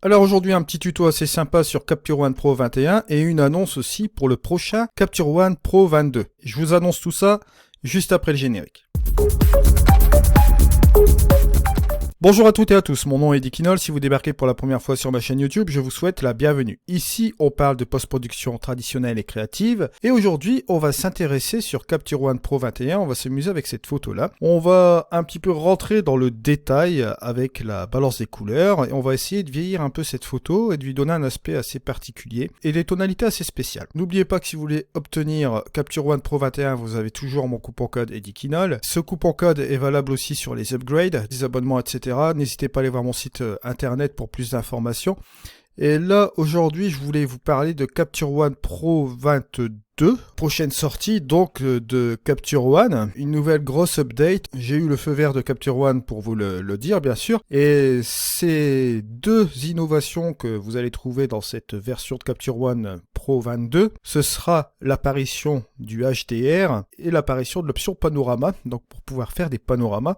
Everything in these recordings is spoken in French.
Alors aujourd'hui un petit tuto assez sympa sur Capture One Pro 21 et une annonce aussi pour le prochain Capture One Pro 22. Je vous annonce tout ça juste après le générique. Bonjour à toutes et à tous, mon nom est Dikinol. Si vous débarquez pour la première fois sur ma chaîne YouTube, je vous souhaite la bienvenue. Ici, on parle de post-production traditionnelle et créative. Et aujourd'hui, on va s'intéresser sur Capture One Pro 21. On va s'amuser avec cette photo-là. On va un petit peu rentrer dans le détail avec la balance des couleurs. Et on va essayer de vieillir un peu cette photo et de lui donner un aspect assez particulier et des tonalités assez spéciales. N'oubliez pas que si vous voulez obtenir Capture One Pro 21, vous avez toujours mon coupon code Dikinol. Ce coupon code est valable aussi sur les upgrades, les abonnements, etc. N'hésitez pas à aller voir mon site internet pour plus d'informations. Et là, aujourd'hui, je voulais vous parler de Capture One Pro 22. Prochaine sortie, donc, de Capture One. Une nouvelle grosse update. J'ai eu le feu vert de Capture One pour vous le dire, bien sûr. Et ces deux innovations que vous allez trouver dans cette version de Capture One Pro 22, ce sera l'apparition du HDR et l'apparition de l'option panorama, donc pour pouvoir faire des panoramas.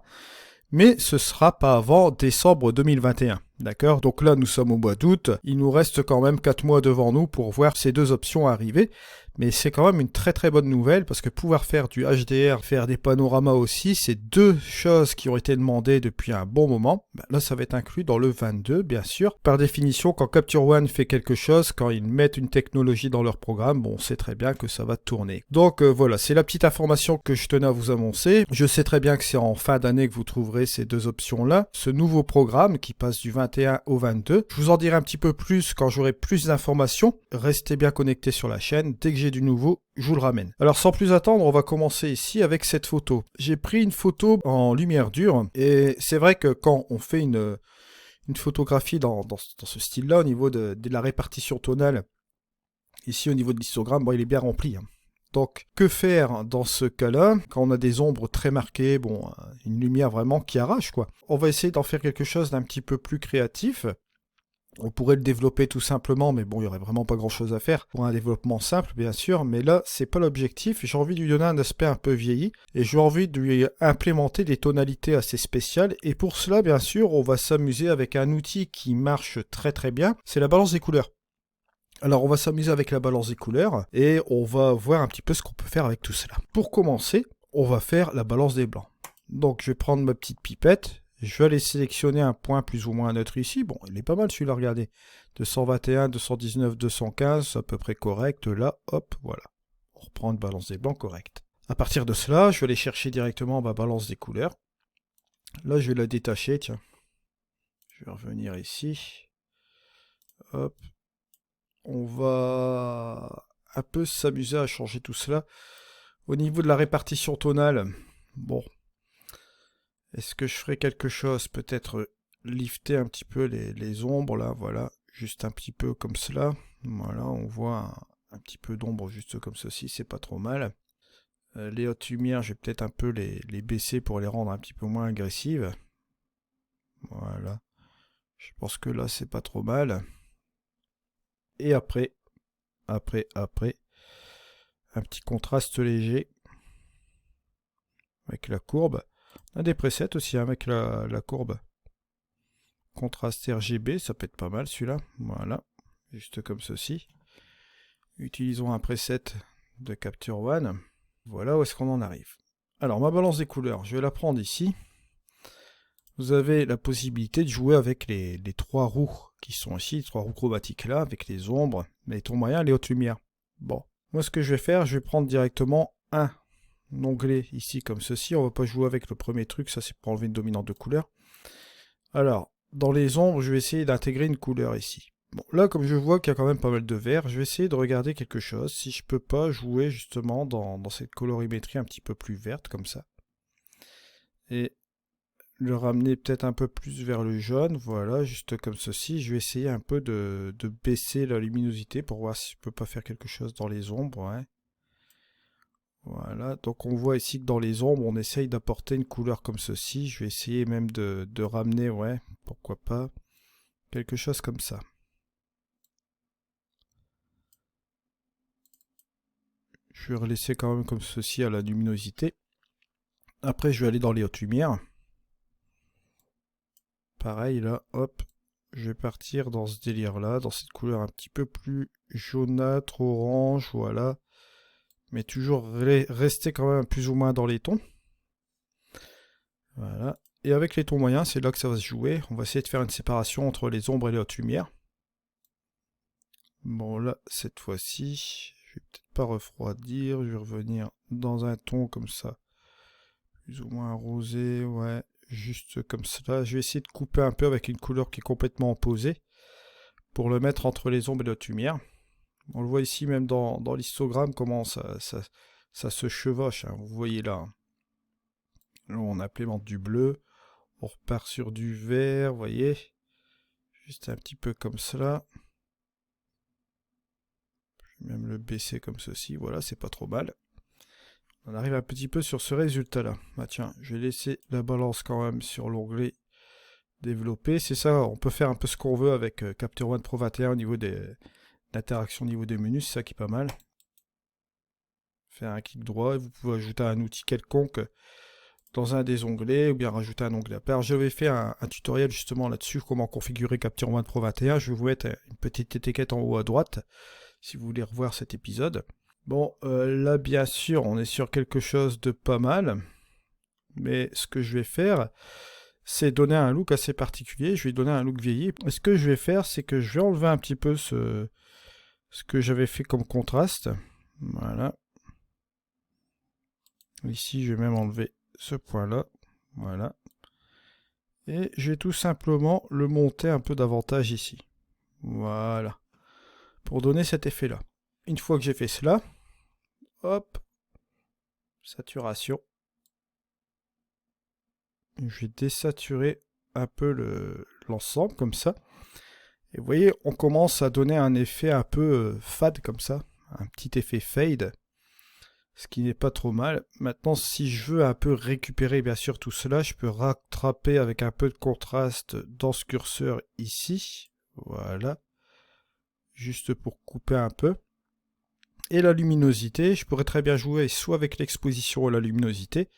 Mais ce sera pas avant décembre 2021. D'accord? Donc là, nous sommes au mois d'août. Il nous reste quand même 4 mois devant nous pour voir ces deux options arriver. Mais c'est quand même une très très bonne nouvelle parce que pouvoir faire du HDR, faire des panoramas aussi, c'est deux choses qui ont été demandées depuis un bon moment. Là, ça va être inclus dans le 22, bien sûr. Par définition, quand Capture One fait quelque chose, quand ils mettent une technologie dans leur programme, bon, on sait très bien que ça va tourner. Donc voilà, c'est la petite information que je tenais à vous annoncer. Je sais très bien que c'est en fin d'année que vous trouverez ces deux options-là. Ce nouveau programme qui passe du 21 au 22. Je vous en dirai un petit peu plus quand j'aurai plus d'informations. Restez bien connectés sur la chaîne. Dès que j'ai du nouveau, je vous le ramène. Alors sans plus attendre, on va commencer ici avec cette photo. J'ai pris une photo en lumière dure et c'est vrai que quand on fait une photographie dans ce style-là, au niveau de la répartition tonale, ici au niveau de l'histogramme, bon, il est bien rempli. Donc, que faire dans ce cas-là, quand on a des ombres très marquées, bon, une lumière vraiment qui arrache, quoi. On va essayer d'en faire quelque chose d'un petit peu plus créatif. On pourrait le développer tout simplement, mais bon, il n'y aurait vraiment pas grand-chose à faire pour un développement simple, bien sûr, mais là, c'est pas l'objectif. J'ai envie de lui donner un aspect un peu vieilli, et j'ai envie de lui implémenter des tonalités assez spéciales, et pour cela, bien sûr, on va s'amuser avec un outil qui marche très très bien, c'est la balance des couleurs. Alors on va s'amuser avec la balance des couleurs et on va voir un petit peu ce qu'on peut faire avec tout cela. Pour commencer, on va faire la balance des blancs. Donc je vais prendre ma petite pipette, je vais aller sélectionner un point plus ou moins neutre ici. Bon, il est pas mal celui-là, regardez. 221, 219, 215, à peu près correct. Là, hop, voilà. On reprend une balance des blancs correcte. À partir de cela, je vais aller chercher directement ma balance des couleurs. Là, je vais la détacher, tiens. Je vais revenir ici. Hop. On va un peu s'amuser à changer tout cela. Au niveau de la répartition tonale, bon, est-ce que je ferai quelque chose? Peut-être lifter un petit peu les ombres, là, voilà, juste un petit peu comme cela. Voilà, on voit un petit peu d'ombre juste comme ceci, c'est pas trop mal. Les hautes lumières, je vais peut-être un peu les baisser pour les rendre un petit peu moins agressives. Voilà, je pense que là, c'est pas trop mal. Et après, un petit contraste léger avec la courbe. On a des presets aussi avec la courbe. Contraste RGB, ça peut être pas mal celui-là. Voilà, juste comme ceci. Utilisons un preset de Capture One. Voilà où est-ce qu'on en arrive. Alors ma balance des couleurs, je vais la prendre ici. Vous avez la possibilité de jouer avec les trois roues qui sont ici, les trois roues chromatiques là, avec les ombres, les tons moyens, les hautes lumières. Bon, moi ce que je vais faire, je vais prendre directement un onglet ici comme ceci. On va pas jouer avec le premier truc, ça c'est pour enlever une dominante de couleur. Alors, dans les ombres, je vais essayer d'intégrer une couleur ici. Bon, là, comme je vois qu'il y a quand même pas mal de vert, je vais essayer de regarder quelque chose, si je peux pas jouer justement dans cette colorimétrie un petit peu plus verte, comme ça. Et le ramener peut-être un peu plus vers le jaune, voilà, juste comme ceci. Je vais essayer un peu de baisser la luminosité pour voir si je peux pas faire quelque chose dans les ombres, ouais. Voilà, donc on voit ici que dans les ombres, on essaye d'apporter une couleur comme ceci. Je vais essayer même de ramener, ouais, pourquoi pas, quelque chose comme ça. Je vais relaisser quand même comme ceci à la luminosité. Après, je vais aller dans les hautes lumières. Pareil, là, hop, je vais partir dans ce délire-là, dans cette couleur un petit peu plus jaunâtre, orange, voilà. Mais toujours rester quand même plus ou moins dans les tons. Voilà. Et avec les tons moyens, c'est là que ça va se jouer. On va essayer de faire une séparation entre les ombres et les hautes lumières. Bon là, cette fois-ci, je vais peut-être pas refroidir, je vais revenir dans un ton comme ça. Plus ou moins rosé, ouais, juste comme cela. Je vais essayer de couper un peu avec une couleur qui est complètement opposée pour le mettre entre les ombres et les hautes lumières. On le voit ici même dans l'histogramme comment ça se chevauche, hein. Vous voyez là. Là, on implémente du bleu, on repart sur du vert, vous voyez. Juste un petit peu comme cela. Je vais même le baisser comme ceci, voilà, c'est pas trop mal. On arrive un petit peu sur ce résultat-là. Ah tiens, je vais laisser la balance quand même sur l'onglet développer. C'est ça, on peut faire un peu ce qu'on veut avec Capture One Pro 21 au niveau des l'interaction au niveau des menus, c'est ça qui est pas mal. Faire un clic droit, et vous pouvez ajouter un outil quelconque dans un des onglets, ou bien rajouter un onglet à part. Je vais faire un tutoriel justement là-dessus, comment configurer Capture One Pro 21. Je vais vous mettre une petite étiquette en haut à droite, si vous voulez revoir cet épisode. Bon, là bien sûr, on est sur quelque chose de pas mal, mais ce que je vais faire, c'est donner un look assez particulier. Je vais donner un look vieilli. Et ce que je vais faire, c'est que je vais enlever un petit peu ce que j'avais fait comme contraste. Voilà. Ici, je vais même enlever ce point-là. Voilà. Et je vais tout simplement le monter un peu davantage ici. Voilà. Pour donner cet effet-là. Une fois que j'ai fait cela, hop, saturation. Je vais désaturer un peu l'ensemble comme ça. Et vous voyez, on commence à donner un effet un peu fade comme ça. Un petit effet fade. Ce qui n'est pas trop mal. Maintenant, si je veux un peu récupérer bien sûr tout cela, je peux rattraper avec un peu de contraste dans ce curseur ici. Voilà. Juste pour couper un peu. Et la luminosité, je pourrais très bien jouer soit avec l'exposition et la luminosité.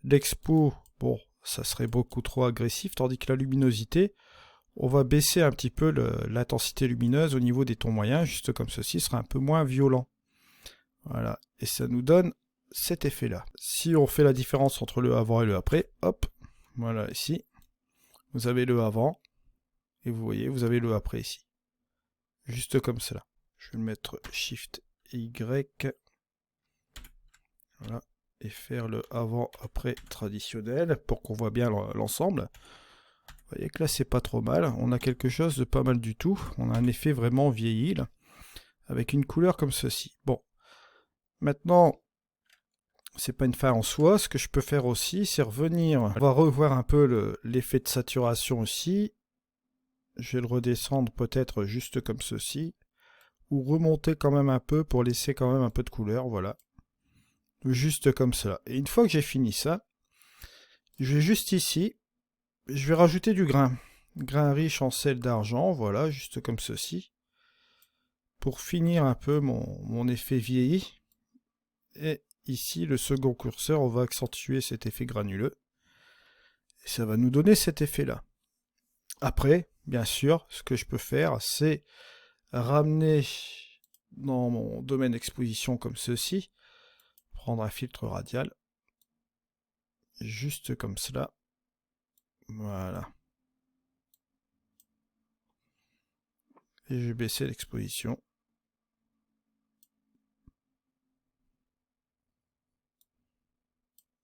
L'expo, bon, ça serait beaucoup trop agressif, tandis que la luminosité, on va baisser un petit peu l'intensité lumineuse au niveau des tons moyens, juste comme ceci, sera un peu moins violent. Voilà, et ça nous donne cet effet-là. Si on fait la différence entre le avant et le après, hop, voilà ici, vous avez le avant, et vous voyez, vous avez le après ici. Juste comme cela. Je vais mettre Shift Y, voilà, et faire le avant-après traditionnel pour qu'on voit bien l'ensemble. Vous voyez que là c'est pas trop mal, on a quelque chose de pas mal du tout, on a un effet vraiment vieilli là, avec une couleur comme ceci. Bon, maintenant, c'est pas une fin en soi, ce que je peux faire aussi, c'est revenir, on va revoir un peu l'effet de saturation aussi, je vais le redescendre peut-être juste comme ceci, ou remonter quand même un peu pour laisser quand même un peu de couleur, voilà. Juste comme cela. Et une fois que j'ai fini ça, je vais juste ici, je vais rajouter du grain. Grain riche en sel d'argent, voilà, juste comme ceci. Pour finir un peu mon effet vieilli. Et ici, le second curseur, on va accentuer cet effet granuleux. Et ça va nous donner cet effet-là. Après, bien sûr, ce que je peux faire, c'est ramener dans mon domaine d'exposition comme ceci. Prendre un filtre radial. Juste comme cela. Voilà. Et je vais baisser l'exposition.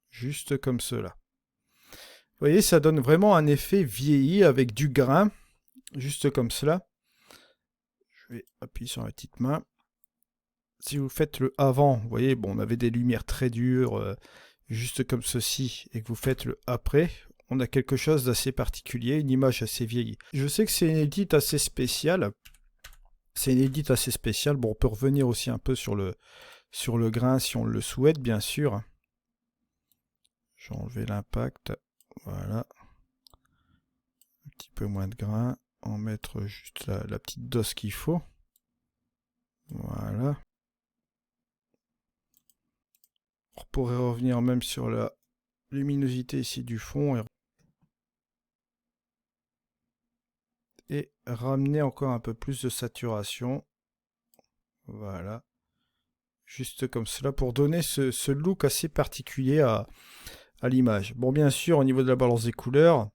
Juste comme cela. Vous voyez, ça donne vraiment un effet vieilli avec du grain. Juste comme cela. Je vais appuyer sur la petite main. Si vous faites le avant, vous voyez, bon, on avait des lumières très dures, juste comme ceci, et que vous faites le après, on a quelque chose d'assez particulier, une image assez vieillie. Je sais que c'est une édite assez spéciale. C'est une édite assez spéciale. Bon, on peut revenir aussi un peu sur le grain si on le souhaite, bien sûr. Je vais enlever l'impact. Voilà. Un petit peu moins de grain. En mettre juste la petite dose qu'il faut. Voilà. On pourrait revenir même sur la luminosité ici du fond. Et ramener encore un peu plus de saturation. Voilà. Juste comme cela pour donner ce look assez particulier à l'image. Bon, bien sûr, au niveau de la balance des couleurs,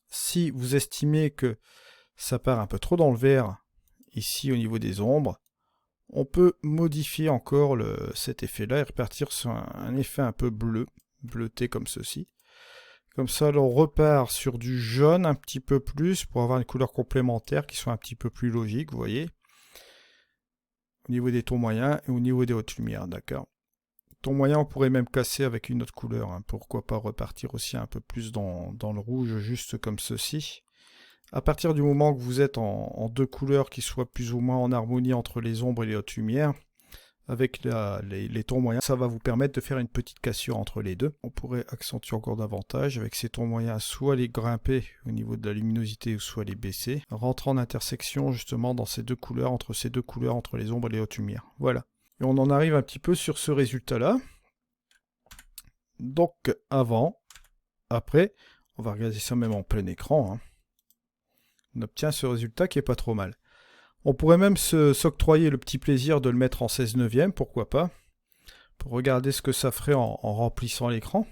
si vous estimez que ça part un peu trop dans le vert, ici au niveau des ombres, on peut modifier encore cet effet-là et repartir sur un effet un peu bleuté comme ceci. Comme ça, on repart sur du jaune un petit peu plus pour avoir une couleur complémentaire qui soit un petit peu plus logique, vous voyez. Au niveau des tons moyens et au niveau des hautes lumières, d'accord. Ton moyen, on pourrait même casser avec une autre couleur, hein. Pourquoi pas repartir aussi un peu plus dans le rouge, juste comme ceci. À partir du moment que vous êtes en deux couleurs qui soient plus ou moins en harmonie entre les ombres et les hautes lumières, avec les tons moyens, ça va vous permettre de faire une petite cassure entre les deux. On pourrait accentuer encore davantage avec ces tons moyens, soit les grimper au niveau de la luminosité, ou soit les baisser, rentrant en intersection justement dans ces deux couleurs, entre les ombres et les hautes lumières. Voilà. Et on en arrive un petit peu sur ce résultat-là. Donc, avant, après, on va regarder ça même en plein écran, hein. On obtient ce résultat qui est pas trop mal. On pourrait même s'octroyer le petit plaisir de le mettre en 16/9, pourquoi pas, pour regarder ce que ça ferait en remplissant l'écran.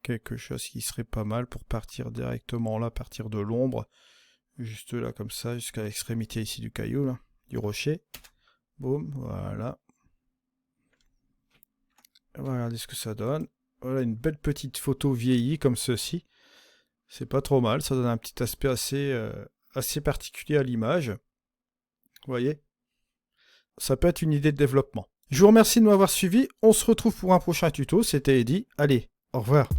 Quelque chose qui serait pas mal pour partir directement là, partir de l'ombre, juste là comme ça, jusqu'à l'extrémité ici du caillou, là, du rocher. Boum, voilà. On va regarder ce que ça donne. Voilà une belle petite photo vieillie comme ceci. C'est pas trop mal, ça donne un petit aspect assez particulier à l'image. Vous voyez? Ça peut être une idée de développement. Je vous remercie de m'avoir suivi. On se retrouve pour un prochain tuto. C'était Eddy. Allez, au revoir.